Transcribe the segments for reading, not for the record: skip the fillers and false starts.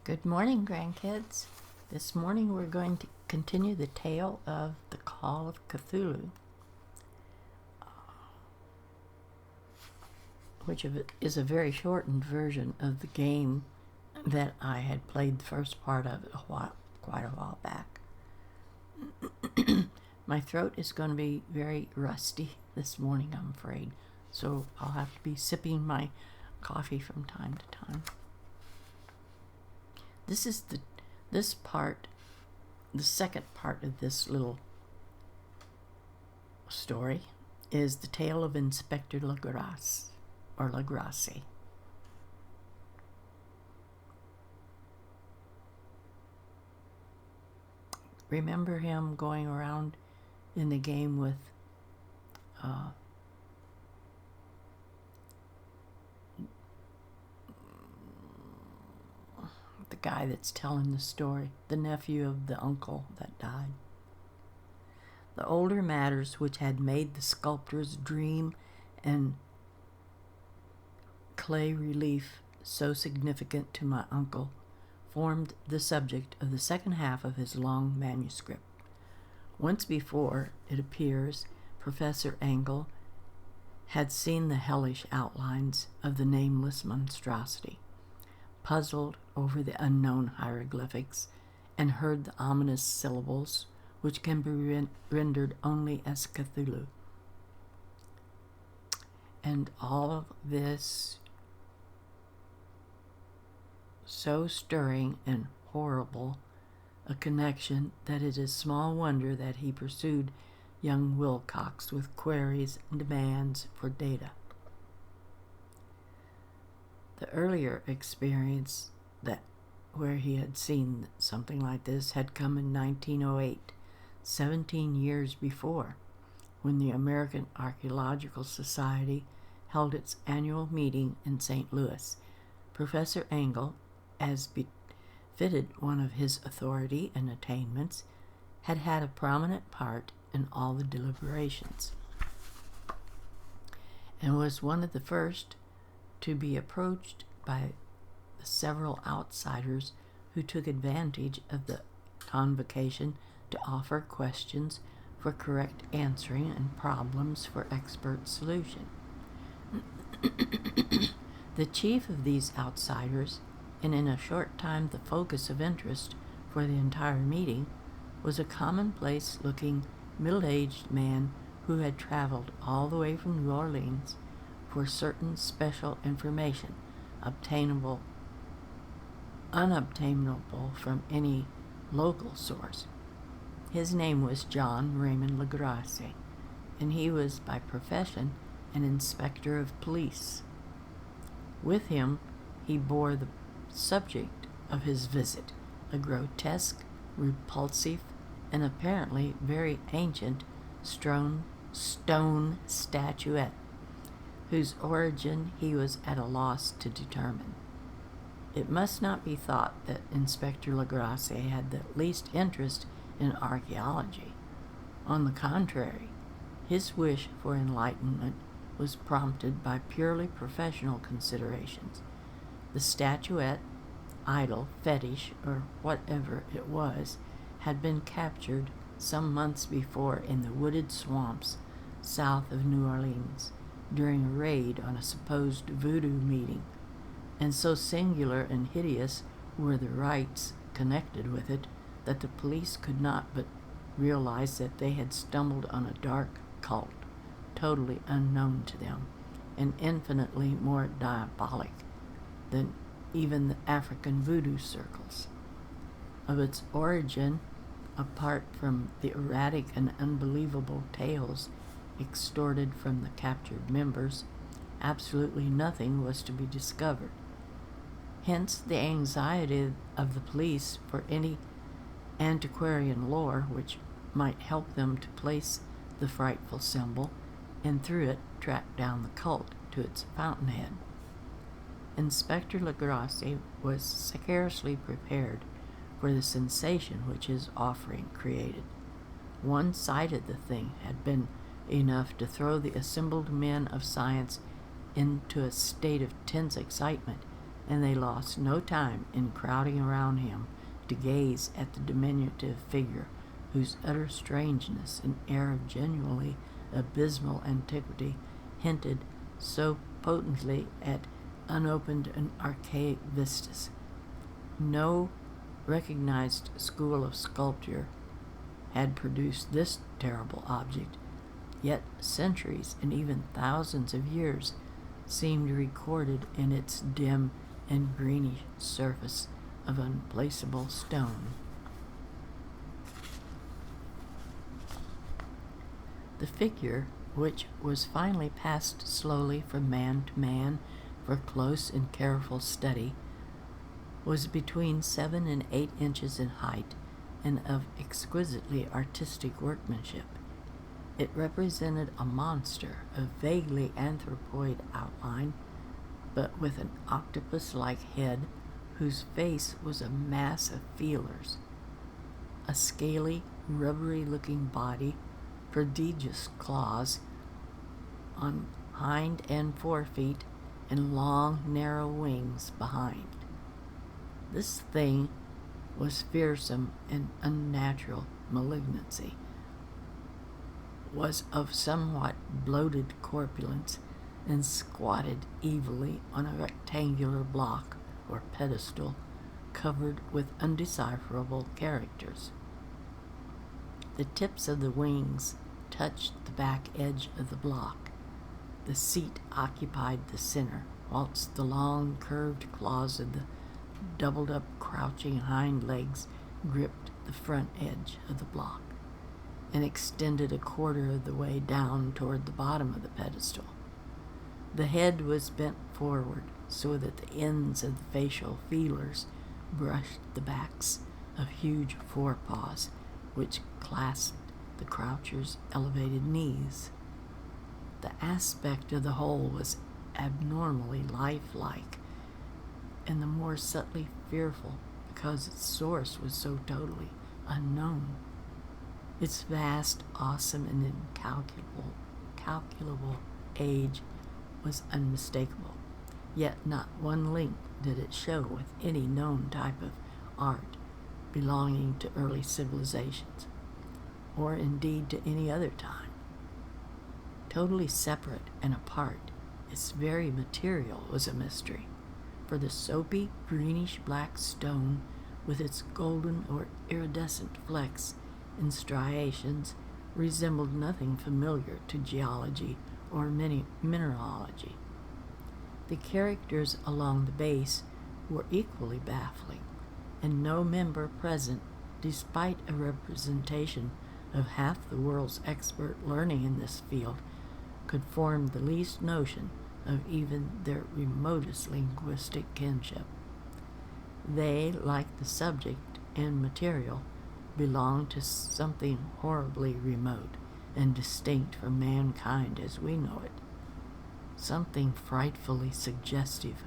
Good morning, grandkids. This morning we're going to continue the tale of the Call of Cthulhu, which is a very shortened version of the game that I had played the first part of quite a while back. My throat is going to be very rusty this morning, I'm afraid, so I'll have to be sipping my coffee from time to time. The second part of this little story is the tale of Inspector Legrasse, or Legrasse. Remember him going around in the game with the guy that's telling the story, the nephew of the uncle that died. The older matters which had made the sculptor's dream and clay relief so significant to my uncle formed the subject of the second half of his long manuscript. Once before, it appears, Professor Engel had seen the hellish outlines of the nameless monstrosity, puzzled over the unknown hieroglyphics, and heard the ominous syllables which can be rendered only as Cthulhu. And all of this so stirring and horrible a connection that it is small wonder that he pursued young Wilcox with queries and demands for data. The earlier experience where he had seen something like this had come in 1908, 17 years before, when the American Archaeological Society held its annual meeting in St. Louis. Professor Engel, as befitted one of his authority and attainments, had had a prominent part in all the deliberations, and was one of the first to be approached by the several outsiders who took advantage of the convocation to offer questions for correct answering and problems for expert solution. The chief of these outsiders, and in a short time the focus of interest for the entire meeting, was a commonplace-looking, middle-aged man who had traveled all the way from New Orleans for certain special information, unobtainable from any local source. His name was John Raymond Legrasse, and he was by profession an inspector of police. With him he bore the subject of his visit, a grotesque, repulsive, and apparently very ancient stone statuette, whose origin he was at a loss to determine. It must not be thought that Inspector Legrasse had the least interest in archaeology. On the contrary, his wish for enlightenment was prompted by purely professional considerations. The statuette, idol, fetish, or whatever it was, had been captured some months before in the wooded swamps south of New Orleans during a raid on a supposed voodoo meeting, and so singular and hideous were the rites connected with it that the police could not but realize that they had stumbled on a dark cult, totally unknown to them, and infinitely more diabolic than even the African voodoo circles. Of its origin, apart from the erratic and unbelievable tales extorted from the captured members, absolutely nothing was to be discovered. Hence the anxiety of the police for any antiquarian lore which might help them to place the frightful symbol, and through it track down the cult to its fountainhead. Inspector Legrasse was scarcely prepared for the sensation which his offering created. One sight of the thing had been enough to throw the assembled men of science into a state of tense excitement and they lost no time in crowding around him to gaze at the diminutive figure whose utter strangeness and air of genuinely abysmal antiquity hinted so potently at unopened and archaic vistas. No recognized school of sculpture had produced this terrible object, yet centuries and even thousands of years seemed recorded in its dim and greenish surface of unplaceable stone. The figure, which was finally passed slowly from man to man for close and careful study, was between 7 and 8 inches in height and of exquisitely artistic workmanship. It represented a monster of vaguely anthropoid outline, but with an octopus-like head whose face was a mass of feelers, a scaly, rubbery-looking body, prodigious claws on hind and forefeet, and long, narrow wings behind. This thing was fearsome and unnatural malignancy, was of somewhat bloated corpulence, and squatted evilly on a rectangular block or pedestal covered with undecipherable characters. The tips of the wings touched the back edge of the block. The seat occupied the center, whilst the long curved claws of the doubled-up crouching hind legs gripped the front edge of the block and extended a quarter of the way down toward the bottom of the pedestal. The head was bent forward so that the ends of the facial feelers brushed the backs of huge forepaws which clasped the croucher's elevated knees. The aspect of the whole was abnormally lifelike, and the more subtly fearful because its source was so totally unknown. Its vast, awesome, and incalculable age was unmistakable, yet not one link did it show with any known type of art belonging to early civilizations, or indeed to any other time. Totally separate and apart, its very material was a mystery, for the soapy, greenish-black stone, with its golden or iridescent flecks and striations, resembled nothing familiar to geology or mineralogy. The characters along the base were equally baffling, and no member present, despite a representation of half the world's expert learning in this field, could form the least notion of even their remotest linguistic kinship. They, like the subject and material, belonged to something horribly remote and distinct from mankind as we know it, something frightfully suggestive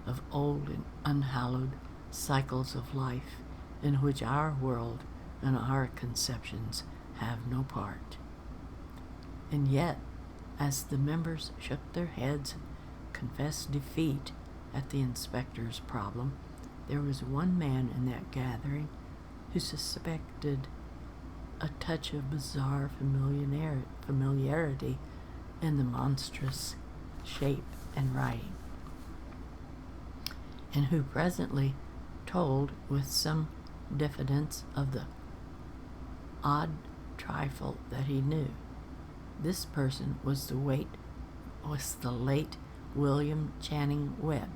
of old and unhallowed cycles of life in which our world and our conceptions have no part. And yet, as the members shook their heads and confessed defeat at the inspector's problem, there was one man in that gathering who suspected a touch of bizarre familiarity in the monstrous shape and writing, and who presently told with some diffidence of the odd trifle that he knew. This person was the late William Channing Webb,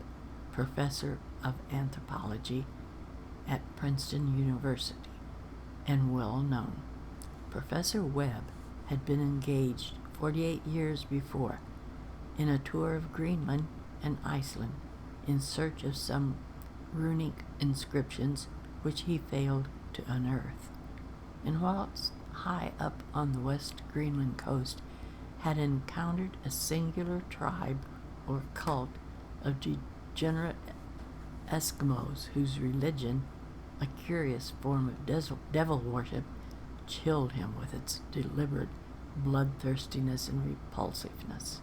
professor of anthropology at Princeton University, and well known. Professor Webb had been engaged 48 years before in a tour of Greenland and Iceland in search of some runic inscriptions which he failed to unearth, and whilst high up on the West Greenland coast had encountered a singular tribe or cult of degenerate Eskimos whose religion, a curious form of devil worship, chilled him with its deliberate bloodthirstiness and repulsiveness.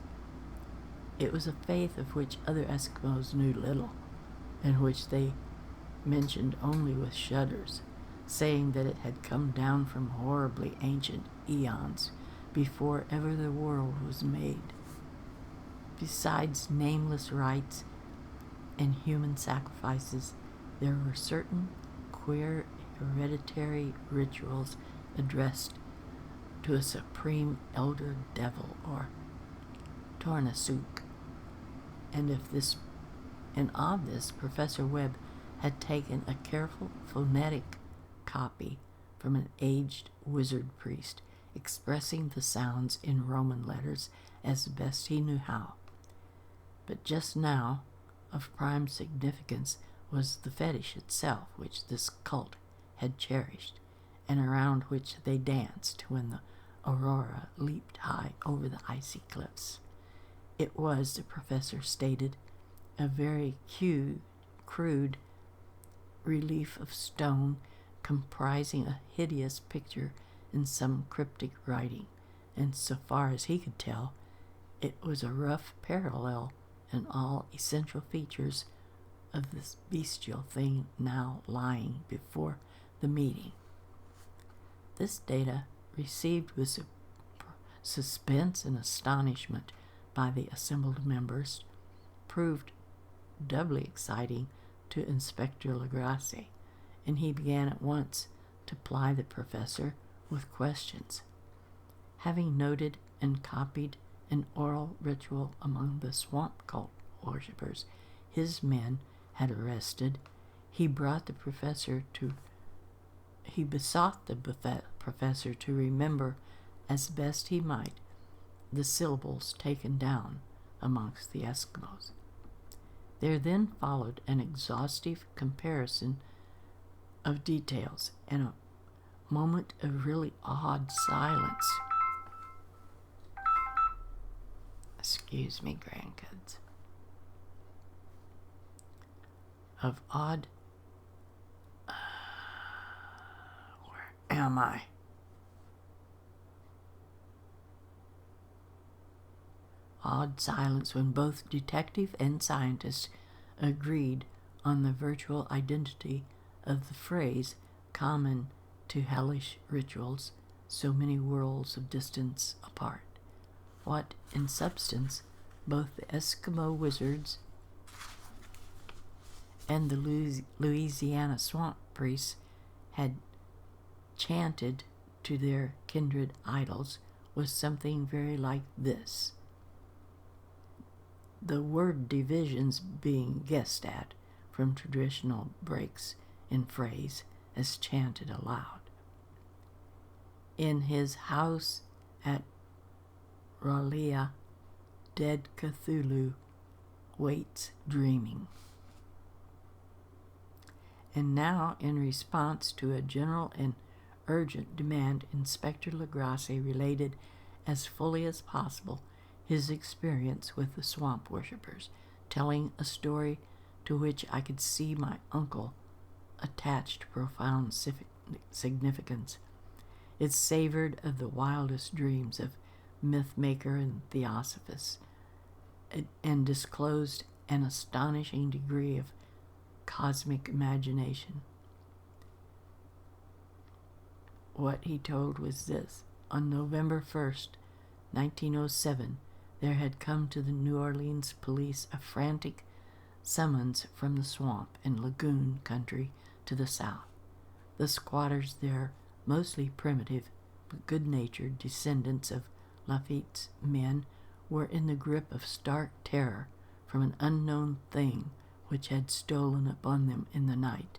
It was a faith of which other Eskimos knew little, and which they mentioned only with shudders, saying that it had come down from horribly ancient eons before ever the world was made. Besides nameless rites and human sacrifices, there were certain queer hereditary rituals addressed to a supreme elder devil or Tornasuk, and of this Professor Webb had taken a careful phonetic copy from an aged wizard priest, expressing the sounds in Roman letters as best he knew how. But just now, of prime significance was the fetish itself, which this cult had cherished, and around which they danced when the aurora leaped high over the icy cliffs. It was, the professor stated, a very crude relief of stone comprising a hideous picture in some cryptic writing, and so far as he could tell, it was a rough parallel in all essential features of this bestial thing now lying before the meeting. This data, received with suspense and astonishment by the assembled members, proved doubly exciting to Inspector Legrasse, and he began at once to ply the professor with questions. Having noted and copied an oral ritual among the swamp cult worshippers his men had arrested, he besought the professor to remember as best he might the syllables taken down amongst the Eskimos. There then followed an exhaustive comparison of details and a moment of really awed silence. Excuse me, grandkids. Of odd... where am I? Odd silence when both detective and scientist agreed on the virtual identity of the phrase common to hellish rituals so many worlds of distance apart. What, in substance, both the Eskimo wizards and the Louisiana swamp priests had chanted to their kindred idols was something very like this. The word divisions being guessed at from traditional breaks in phrase as chanted aloud. In his house at Raleigh, dead Cthulhu waits dreaming. And now, in response to a general and urgent demand, Inspector Legrasse related as fully as possible his experience with the swamp worshippers, telling a story to which I could see my uncle attached profound significance. It savored of the wildest dreams of myth-maker and theosophist, and disclosed an astonishing degree of cosmic imagination. What he told was this: on November 1st, 1907, there had come to the New Orleans police a frantic summons from the swamp and lagoon country to the south. The squatters there, mostly primitive but good-natured descendants of Lafitte's men, were in the grip of stark terror from an unknown thing which had stolen upon them in the night.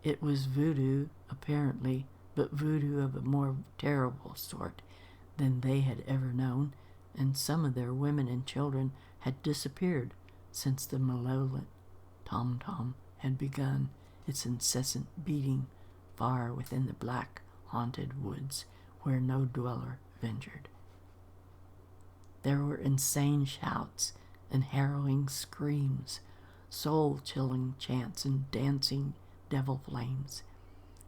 It was voodoo, apparently, but voodoo of a more terrible sort than they had ever known, and some of their women and children had disappeared since the malevolent tom-tom had begun its incessant beating far within the black, haunted woods where no dweller ventured. There were insane shouts and harrowing screams, soul-chilling chants and dancing devil flames,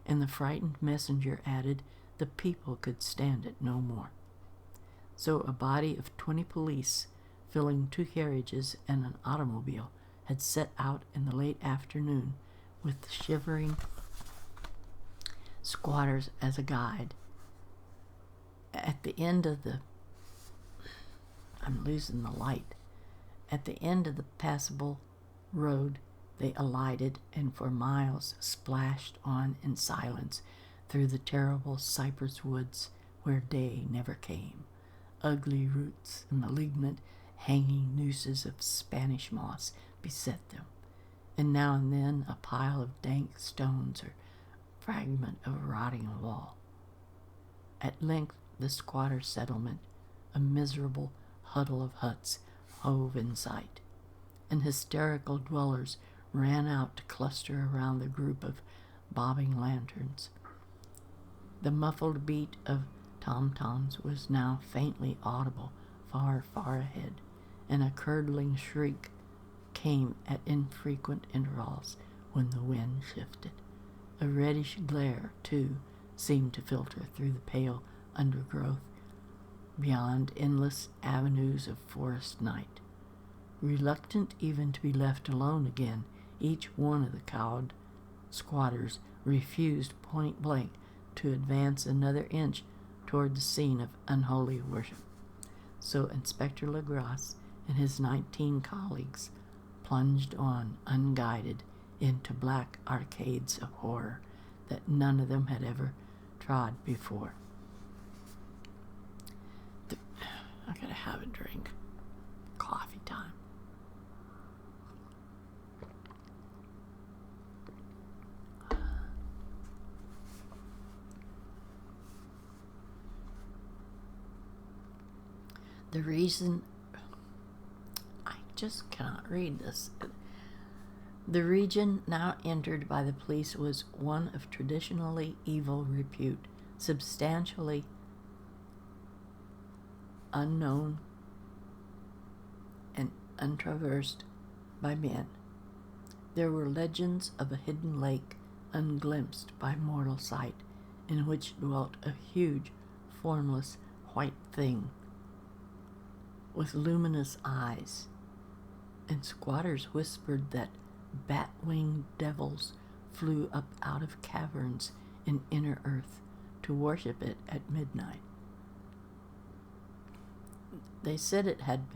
and the frightened messenger added the people could stand it no more. So a body of 20 police, filling 2 carriages and an automobile, had set out in the late afternoon with the shivering squatters as a guide. At the end of the I'm losing the light. At the end of the passable road, they alighted and for miles splashed on in silence through the terrible cypress woods where day never came. Ugly roots and malignant hanging nooses of Spanish moss beset them, and now and then a pile of dank stones or fragment of a rotting wall. At length the squatter settlement, a miserable huddle of huts, hove in sight, and hysterical dwellers ran out to cluster around the group of bobbing lanterns. The muffled beat of tom-toms was now faintly audible far, far ahead, and a curdling shriek came at infrequent intervals when the wind shifted. A reddish glare, too, seemed to filter through the pale undergrowth beyond endless avenues of forest night. Reluctant even to be left alone again, each one of the cowed squatters refused point blank to advance another inch toward the scene of unholy worship. So Inspector Legrasse and his 19 colleagues plunged on unguided into black arcades of horror that none of them had ever trod before. I gotta have a drink. Coffee time. The reason I just cannot read this. The region now entered by the police was one of traditionally evil repute, substantially unknown and untraversed by men. There were legends of a hidden lake unglimpsed by mortal sight, in which dwelt a huge, formless, white thing with luminous eyes, and squatters whispered that bat-winged devils flew up out of caverns in inner earth to worship it at midnight. They said it had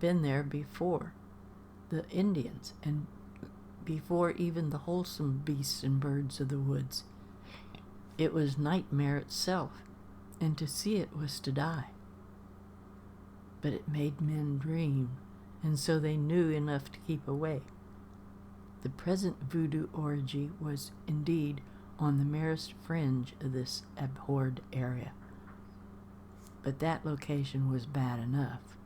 been there before the Indians and before even the wholesome beasts and birds of the woods. It was nightmare itself, and to see it was to die. But it made men dream, and so they knew enough to keep away. The present voodoo orgy was indeed on the merest fringe of this abhorred area, but that location was bad enough.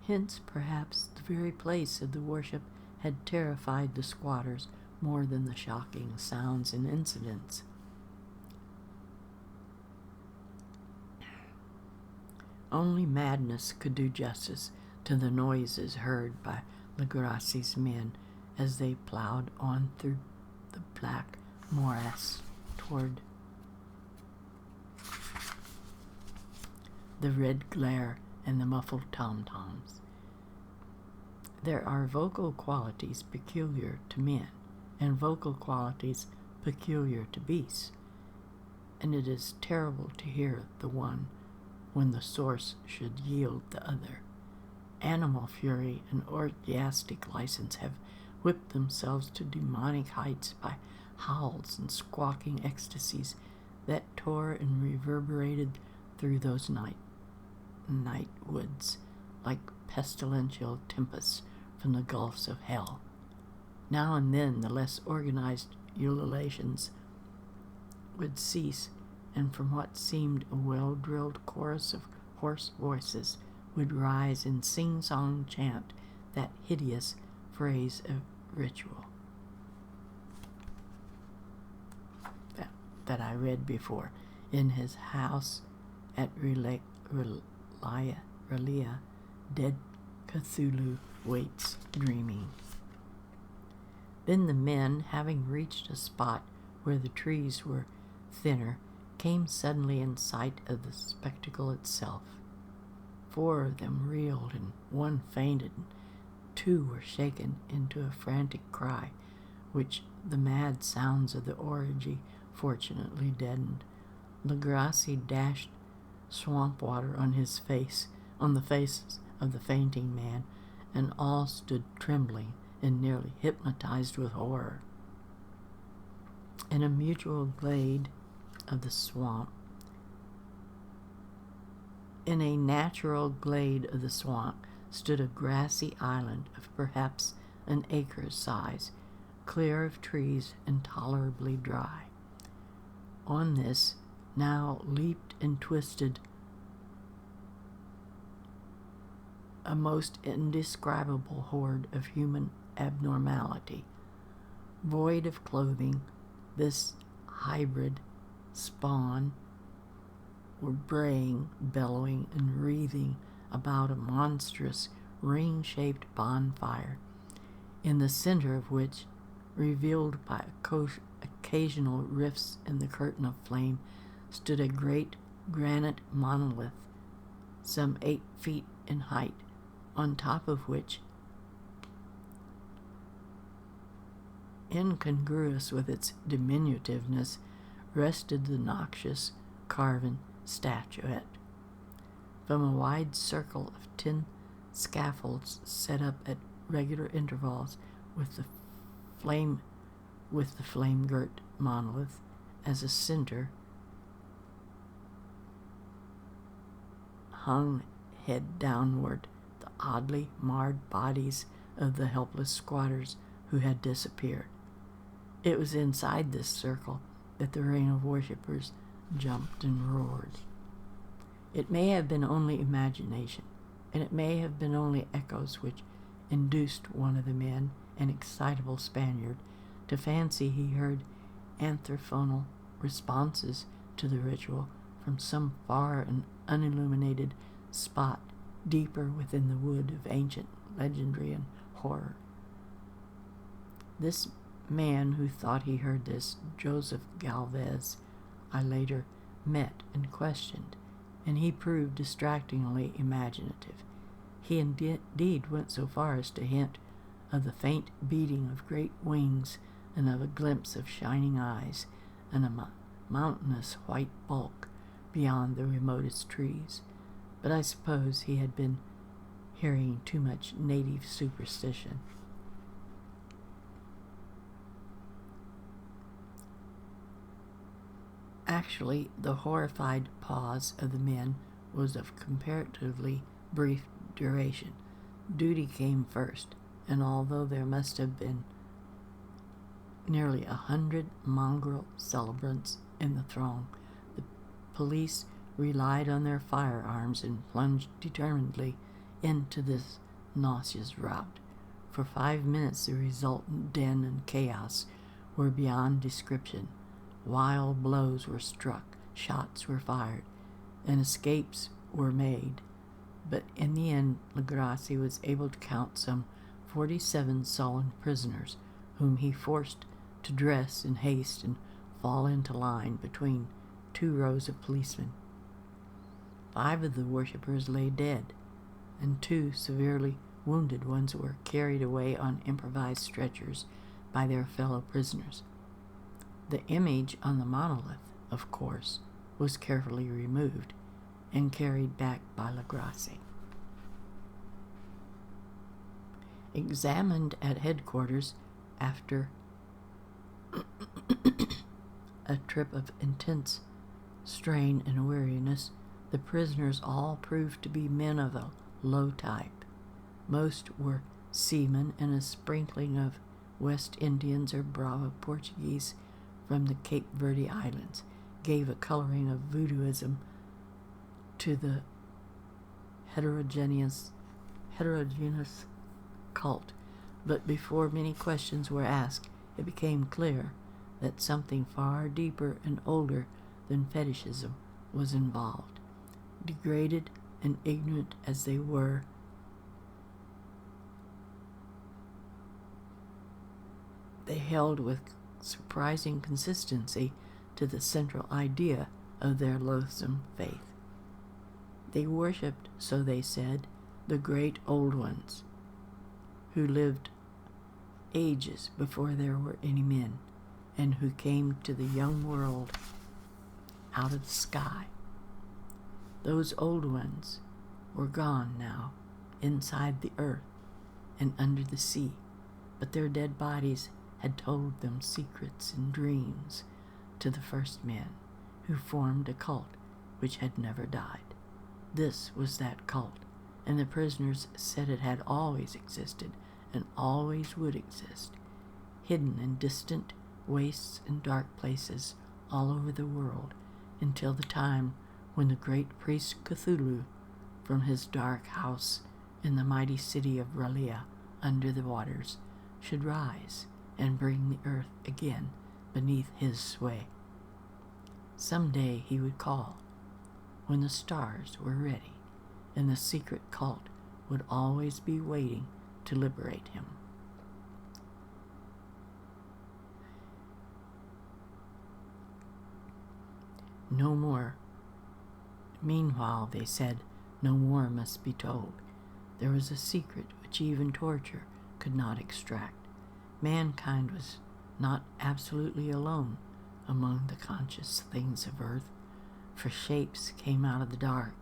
Hence, perhaps, the very place of the worship had terrified the squatters more than the shocking sounds and incidents. Only madness could do justice to the noises heard by Legrasse's men as they plowed on through the black morass toward the red glare and the muffled tom-toms. There are vocal qualities peculiar to men, and vocal qualities peculiar to beasts, and it is terrible to hear the one when the source should yield the other. Animal fury and orgiastic license have whipped themselves to demonic heights by howls and squawking ecstasies that tore and reverberated through those night woods like pestilential tempests from the gulfs of hell. Now and then the less organized ululations would cease, and from what seemed a well-drilled chorus of hoarse voices would rise in sing-song chant that hideous phrase of ritual that I read before. In his house at Relia, dead Cthulhu waits dreaming. Then the men, having reached a spot where the trees were thinner, came suddenly in sight of the spectacle itself. 4 of them reeled and 1 fainted, and 2 were shaken into a frantic cry, which the mad sounds of the orgy fortunately deadened. Legrasse dashed swamp water on the faces of the fainting man, and all stood trembling and nearly hypnotized with horror. In a mutual glade of the swamp, in a natural glade of the swamp, stood a grassy island of perhaps an acre's size, clear of trees and tolerably dry. On this now leaped and twisted a most indescribable horde of human abnormality. Void of clothing, this hybrid spawn were braying, bellowing, and wreathing about a monstrous ring-shaped bonfire, in the center of which, revealed by occasional rifts in the curtain of flame, stood a great granite monolith, some 8 feet in height, on top of which, incongruous with its diminutiveness, rested the noxious carven statuette. From a wide circle of tin scaffolds set up at regular intervals with the flame-girt monolith as a center, hung head downward the oddly marred bodies of the helpless squatters who had disappeared. It was inside this circle that the ring of worshippers jumped and roared. It may have been only imagination, and it may have been only echoes which induced one of the men, an excitable Spaniard, to fancy he heard antiphonal responses to the ritual from some far and unilluminated spot deeper within the wood of ancient legendary and horror. This man who thought he heard this, Joseph Galvez, I later met and questioned, and he proved distractingly imaginative. He indeed went so far as to hint of the faint beating of great wings and of a glimpse of shining eyes and a mountainous white bulk beyond the remotest trees, but I suppose he had been hearing too much native superstition. Actually, the horrified pause of the men was of comparatively brief duration. Duty came first, and although there must have been nearly 100 mongrel celebrants in the throng, the police relied on their firearms and plunged determinedly into this nauseous rout. For 5 minutes the resultant din and chaos were beyond description. Wild blows were struck, shots were fired, and escapes were made, but in the end Legrasse was able to count some 47 sullen prisoners, whom he forced to dress in haste and fall into line between 2 rows of policemen. 5 of the worshippers lay dead, and 2 severely wounded ones were carried away on improvised stretchers by their fellow prisoners. The image on the monolith, of course, was carefully removed and carried back by Legrasse. Examined at headquarters after a trip of intense strain and weariness, the prisoners all proved to be men of a low type. Most were seamen, and a sprinkling of West Indians or Brava Portuguese from the Cape Verde Islands gave a coloring of voodooism to the heterogeneous cult. But before many questions were asked, it became clear that something far deeper and older than fetishism was involved. Degraded and ignorant as they were, they held with surprising consistency to the central idea of their loathsome faith. They worshipped, so they said, the great old ones, who lived ages before there were any men, and who came to the young world out of the sky. Those old ones were gone now, inside the earth and under the sea, but their dead bodies had told them secrets and dreams to the first men, who formed a cult which had never died. This was that cult, and the prisoners said it had always existed and always would exist, hidden in distant wastes and dark places all over the world, until the time when the great priest Cthulhu, from his dark house in the mighty city of R'lyeh under the waters, should rise and bring the earth again beneath his sway. Some day he would call, when the stars were ready, and the secret cult would always be waiting to liberate him. No more. Meanwhile, they said, no more must be told. There was a secret which even torture could not extract. Mankind was not absolutely alone among the conscious things of earth, for shapes came out of the dark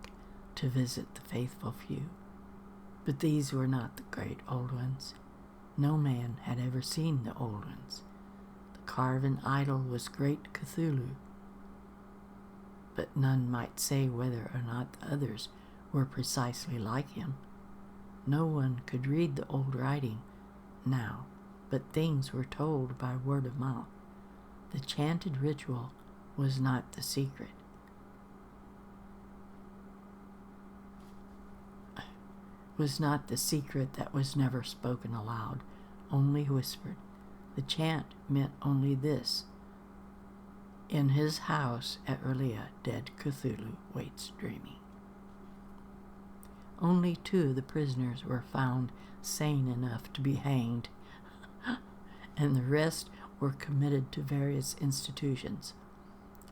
to visit the faithful few. But these were not the great old ones. No man had ever seen the old ones. The carven idol was great Cthulhu, but none might say whether or not the others were precisely like him. No one could read the old writing now, but things were told by word of mouth. The chanted ritual was not the secret. Was not the secret that was never spoken aloud, only whispered. The chant meant only this: in his house at R'lyeh, dead Cthulhu waits dreaming. Only 2 of the prisoners were found sane enough to be hanged, and the rest were committed to various institutions.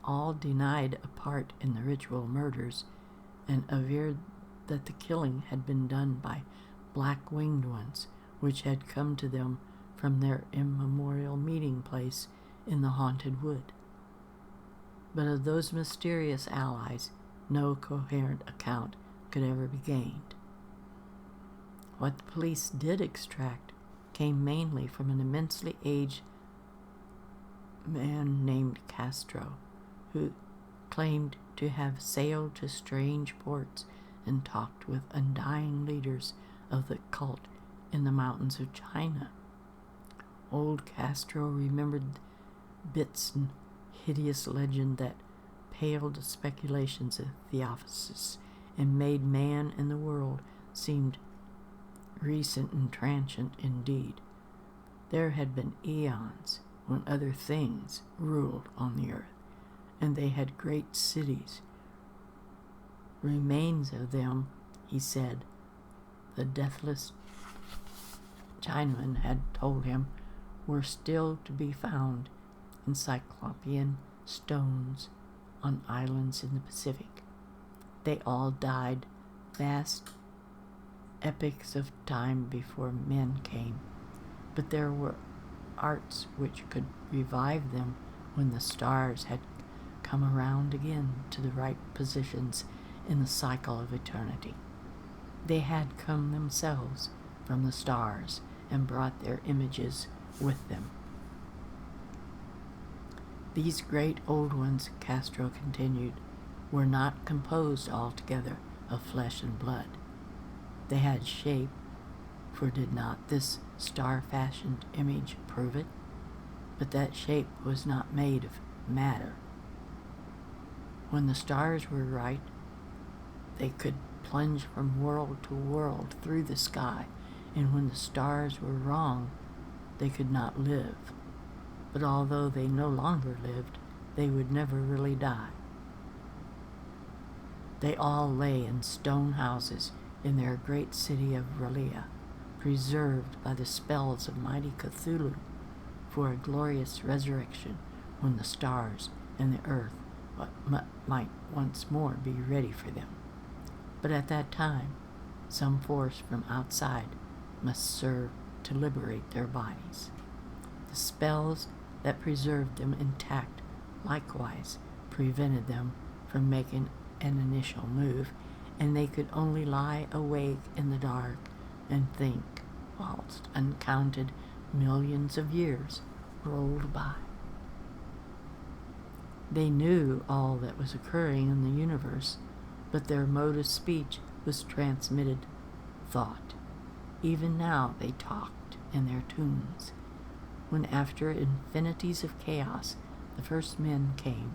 All denied a part in the ritual murders and averred that the killing had been done by black-winged ones, which had come to them from their immemorial meeting place in the haunted wood. But of those mysterious allies, no coherent account could ever be gained. What the police did extract came mainly from an immensely aged man named Castro, who claimed to have sailed to strange ports and talked with undying leaders of the cult in the mountains of China. Old Castro remembered bits and hideous legend that paled the speculations of Theophasis and made man and the world seemed recent and transient indeed. There had been eons when other things ruled on the earth, and they had great cities. Remains of them, he said, the deathless Chinaman had told him, were still to be found in cyclopean stones on islands in the Pacific. They all died vast epochs of time before men came, but there were arts which could revive them when the stars had come around again to the right positions in the cycle of eternity. They had come themselves from the stars and brought their images with them. These great old ones, Castro continued, were not composed altogether of flesh and blood. They had shape, for did not this star-fashioned image prove it? But that shape was not made of matter. When the stars were right, they could plunge from world to world through the sky, and when the stars were wrong, they could not live. But although they no longer lived, they would never really die. They all lay in stone houses in their great city of R'lyeh, preserved by the spells of mighty Cthulhu for a glorious resurrection when the stars and the earth might once more be ready for them. But at that time, some force from outside must serve to liberate their bodies. The spells that preserved them intact likewise prevented them from making an initial move, and they could only lie awake in the dark and think whilst uncounted millions of years rolled by. They knew all that was occurring in the universe, but their mode of speech was transmitted thought. Even now they talked in their tombs. When after infinities of chaos the first men came,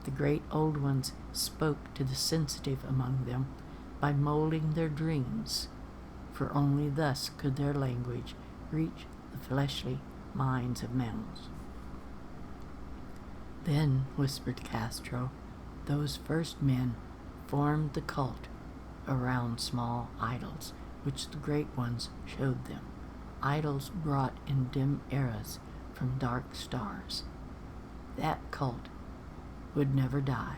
the great old ones spoke to the sensitive among them by molding their dreams, for only thus could their language reach the fleshly minds of mammals. Then, whispered Castro, those first men formed the cult around small idols, which the great ones showed them, idols brought in dim eras from dark stars. That cult would never die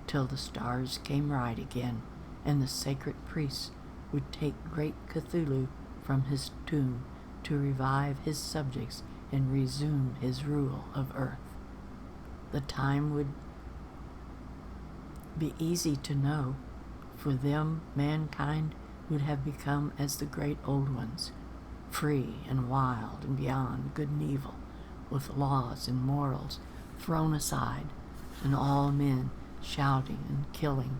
till the stars came right again, and the sacred priests would take great Cthulhu from his tomb to revive his subjects and resume his rule of earth. The time would be easy to know. For them, mankind would have become as the great old ones, free and wild and beyond good and evil, with laws and morals thrown aside, and all men shouting and killing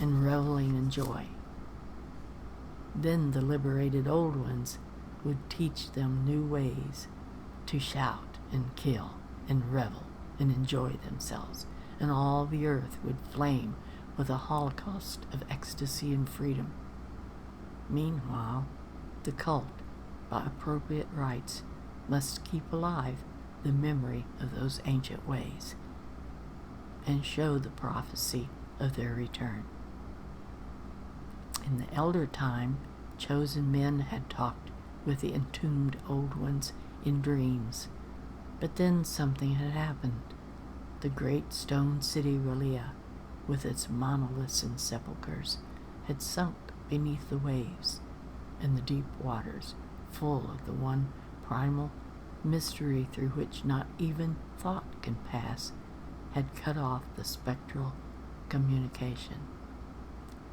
and reveling in joy. Then the liberated old ones would teach them new ways to shout and kill and revel and enjoy themselves, and all the earth would flame with a holocaust of ecstasy and freedom. Meanwhile, the cult, by appropriate rites, must keep alive the memory of those ancient ways and show the prophecy of their return. In the elder time, chosen men had talked with the entombed old ones in dreams, but then something had happened. The great stone city Relia, with its monoliths and sepulchres, had sunk beneath the waves, and the deep waters, full of the one primal mystery through which not even thought can pass, had cut off the spectral communication.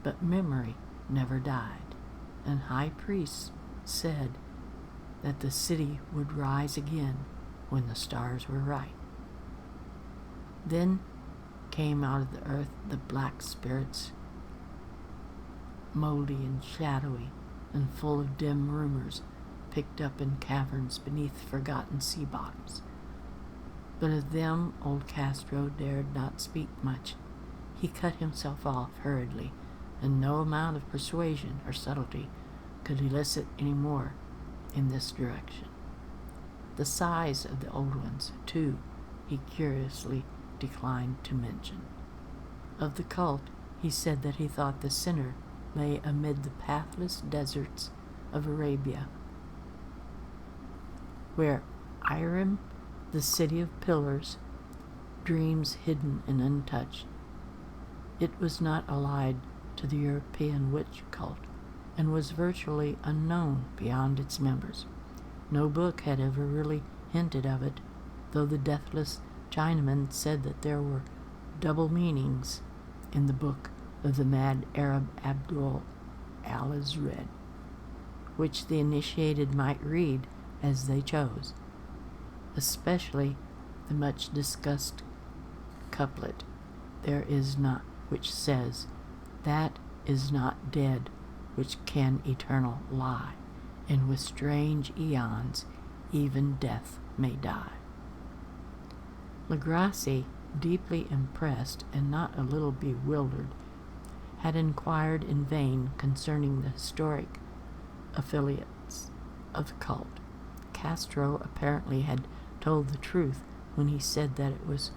But memory never died, and high priests said that the city would rise again when the stars were right. Then came out of the earth the black spirits, moldy and shadowy and full of dim rumors picked up in caverns beneath forgotten sea bottoms. But of them old Castro dared not speak much. He cut himself off hurriedly, and no amount of persuasion or subtlety could elicit any more in this direction. The size of the old ones, too, he curiously declined to mention. Of the cult, he said that he thought the center lay amid the pathless deserts of Arabia, where Irem, the city of pillars, dreams hidden and untouched. It was not allied to the European witch cult, and was virtually unknown beyond its members. No book had ever really hinted of it, though the deathless Chinaman said that there were double meanings in the book of the mad Arab Abdul al-Azred, which the initiated might read as they chose, especially the much discussed couplet, "There is not," which says, "That is not dead which can eternal lie, and with strange eons even death may die." Legrasse, deeply impressed and not a little bewildered, had inquired in vain concerning the historic affiliates of the cult. Castro apparently had told the truth when he said that it was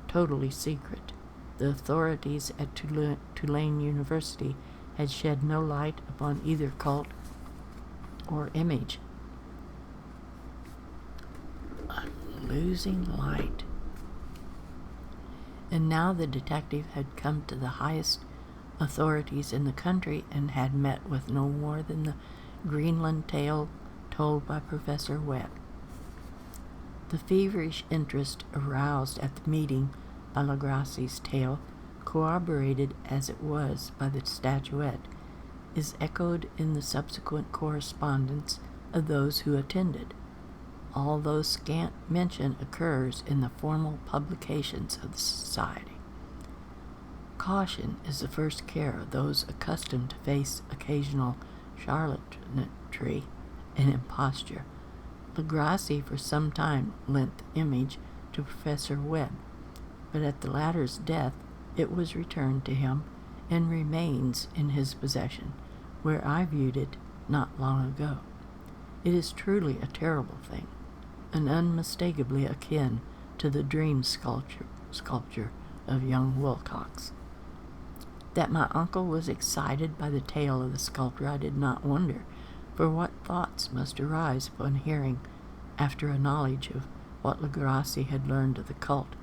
totally secret. The authorities at Tulane University had shed no light upon either cult or image. I'm losing light. And now the detective had come to the highest authorities in the country and had met with no more than the Greenland tale told by Professor Webb. The feverish interest aroused at the meeting by Legrasse's tale, corroborated as it was by the statuette, is echoed in the subsequent correspondence of those who attended, although scant mention occurs in the formal publications of the society. Caution is the first care of those accustomed to face occasional charlatanry and imposture. Legrasse for some time lent the image to Professor Webb, but at the latter's death it was returned to him and remains in his possession, where I viewed it not long ago. It is truly a terrible thing, and unmistakably akin to the dream sculpture of young Wilcox. That my uncle was excited by the tale of the sculptor I did not wonder, for what thoughts must arise upon hearing, after a knowledge of what Legrasse had learned of the cult,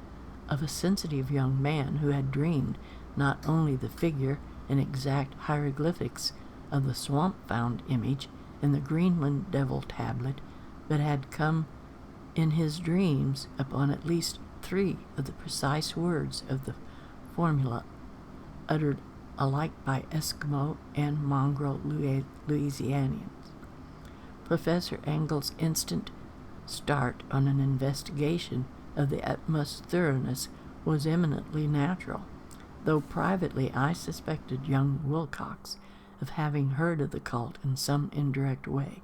of a sensitive young man who had dreamed not only the figure and exact hieroglyphics of the swamp-found image in the Greenland devil tablet, but had come in his dreams upon at least 3 of the precise words of the formula uttered alike by Eskimo and mongrel Louisianians. Professor Engel's instant start on an investigation of the utmost thoroughness was eminently natural, though privately I suspected young Wilcox of having heard of the cult in some indirect way,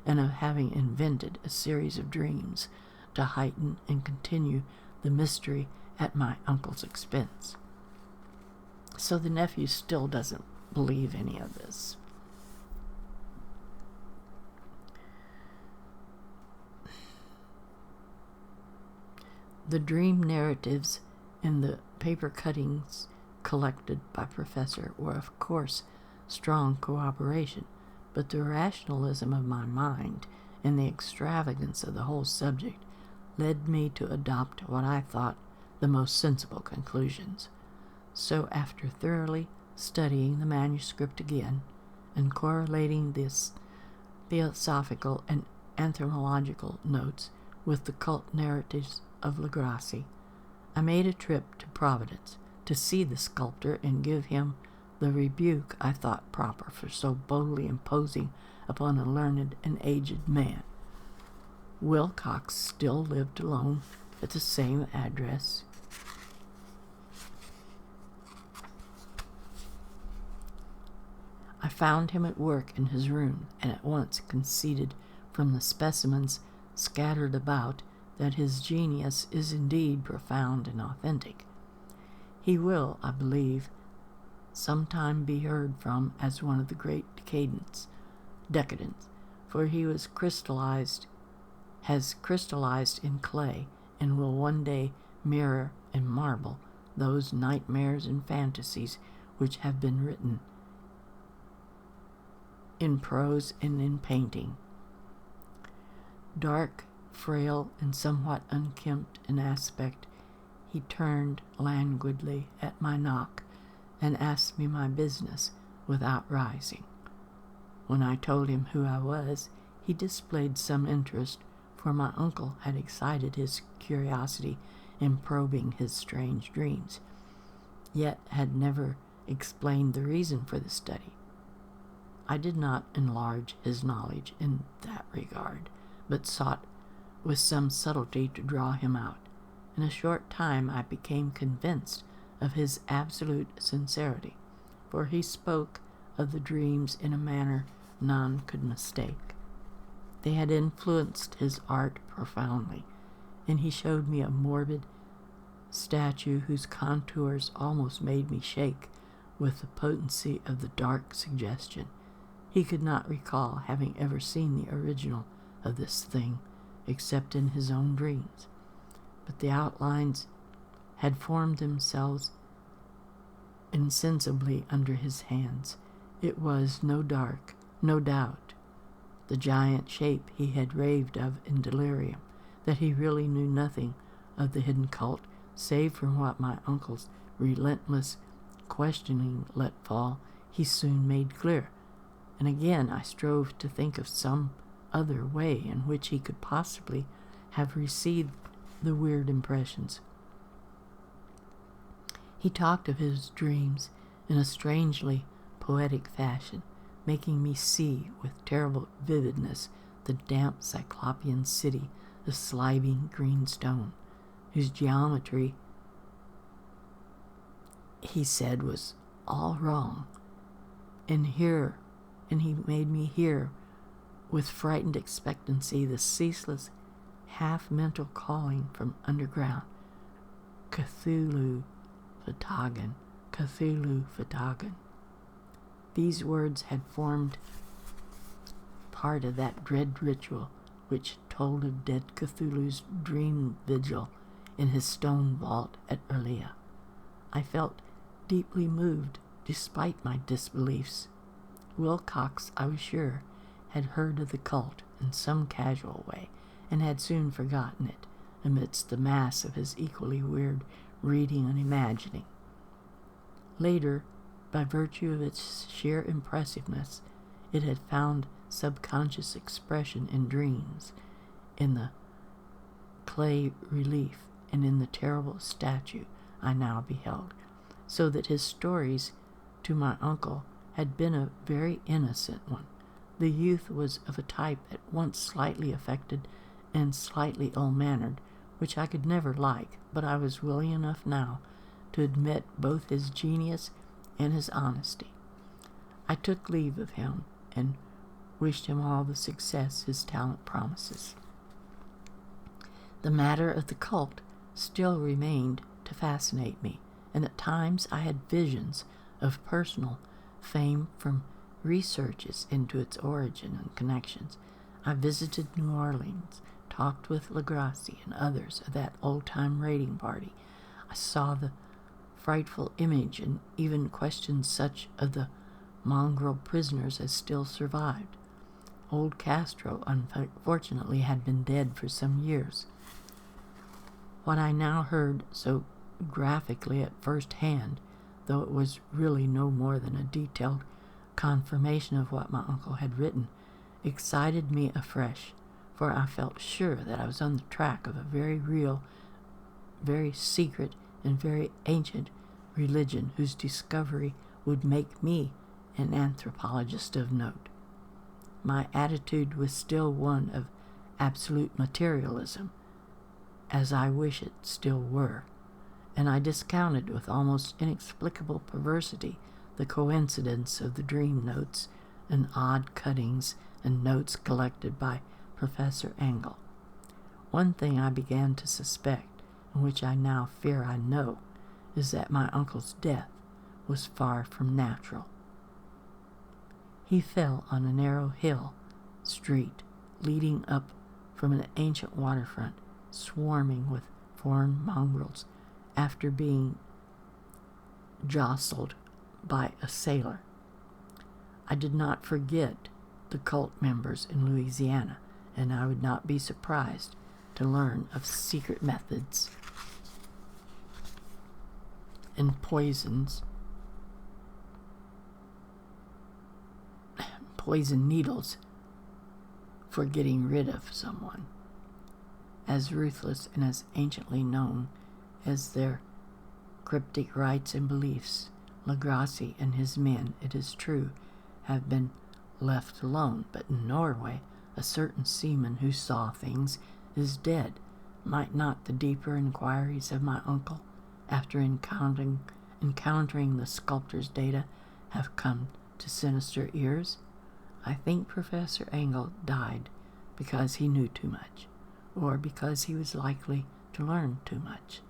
and of having invented a series of dreams to heighten and continue the mystery at my uncle's expense. So the nephew still doesn't believe any of this. The dream narratives in the paper cuttings collected by Professor were, of course, strong corroboration, but the rationalism of my mind and the extravagance of the whole subject led me to adopt what I thought the most sensible conclusions. So after thoroughly studying the manuscript again and correlating this theosophical and anthropological notes with the cult narratives of Legrasse, I made a trip to Providence to see the sculptor and give him the rebuke I thought proper for so boldly imposing upon a learned and aged man. Wilcox still lived alone at the same address. I found him at work in his room, and at once conceded from the specimens scattered about that his genius is indeed profound and authentic. He will, I believe, sometime be heard from as one of the great decadents, for he has crystallized in clay, and will one day mirror in marble those nightmares and fantasies which have been written in prose and in painting. Dark, frail, and somewhat unkempt in aspect, he turned languidly at my knock and asked me my business without rising. When I told him who I was, he displayed some interest, for my uncle had excited his curiosity in probing his strange dreams, yet had never explained the reason for the study. I did not enlarge his knowledge in that regard, but sought with some subtlety to draw him out. In a short time I became convinced of his absolute sincerity, for he spoke of the dreams in a manner none could mistake. They had influenced his art profoundly, and he showed me a morbid statue whose contours almost made me shake with the potency of the dark suggestion. He could not recall having ever seen the original of this thing, except in his own dreams, but the outlines had formed themselves insensibly under his hands. It was no doubt, the giant shape he had raved of in delirium, that he really knew nothing of the hidden cult, save from what my uncle's relentless questioning let fall, he soon made clear, and again I strove to think of some other way in which he could possibly have received the weird impressions. He talked of his dreams in a strangely poetic fashion, making me see with terrible vividness the damp cyclopean city of slimy green stone, whose geometry, he said, was all wrong. And he made me hear with frightened expectancy the ceaseless, half-mental calling from underground, Cthulhu Fatagan, Cthulhu Fatagan. These words had formed part of that dread ritual which told of dead Cthulhu's dream vigil in his stone vault at Erlia. I felt deeply moved despite my disbeliefs. Wilcox, I was sure, had heard of the cult in some casual way and had soon forgotten it amidst the mass of his equally weird reading and imagining. Later, by virtue of its sheer impressiveness, it had found subconscious expression in dreams, in the clay relief, and in the terrible statue I now beheld, so that his stories to my uncle had been a very innocent one. The youth was of a type at once slightly affected and slightly ill-mannered, which I could never like, but I was willing enough now to admit both his genius and his honesty. I took leave of him and wished him all the success his talent promises. The matter of the cult still remained to fascinate me, and at times I had visions of personal fame from researches into its origin and connections. I visited New Orleans, talked with Legrasse and others of that old-time raiding party. I saw the frightful image and even questioned such of the mongrel prisoners as still survived. Old Castro, unfortunately, had been dead for some years. What I now heard so graphically at first hand, though it was really no more than a detailed confirmation of what my uncle had written, excited me afresh, for I felt sure that I was on the track of a very real, very secret, and very ancient religion whose discovery would make me an anthropologist of note. My attitude was still one of absolute materialism, as I wish it still were, and I discounted with almost inexplicable perversity the coincidence of the dream notes and odd cuttings and notes collected by Professor Engel. One thing I began to suspect, and which I now fear I know, is that my uncle's death was far from natural. He fell on a narrow street leading up from an ancient waterfront swarming with foreign mongrels after being jostled by a sailor. I did not forget the cult members in Louisiana, and I would not be surprised to learn of secret methods and poison needles for getting rid of someone, as ruthless and as anciently known as their cryptic rites and beliefs. Legrasse and his men, it is true, have been left alone, but in Norway a certain seaman who saw things is dead. Might not the deeper inquiries of my uncle, after encountering the sculptor's data, have come to sinister ears? I think Professor Engel died because he knew too much, or because he was likely to learn too much.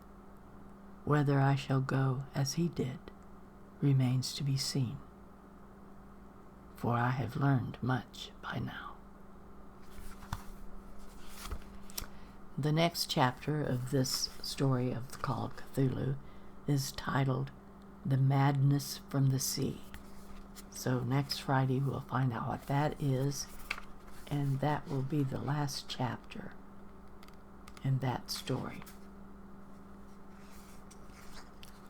Whether I shall go as he did remains to be seen, for I have learned much by now. The next chapter of this story called Cthulhu is titled The Madness from the Sea. So next Friday we'll find out what that is, and that will be the last chapter in that story.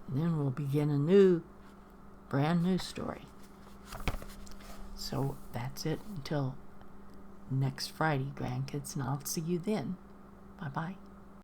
And then we'll begin a new Brand new story. So that's it until next Friday, grandkids, and I'll see you then. Bye-bye.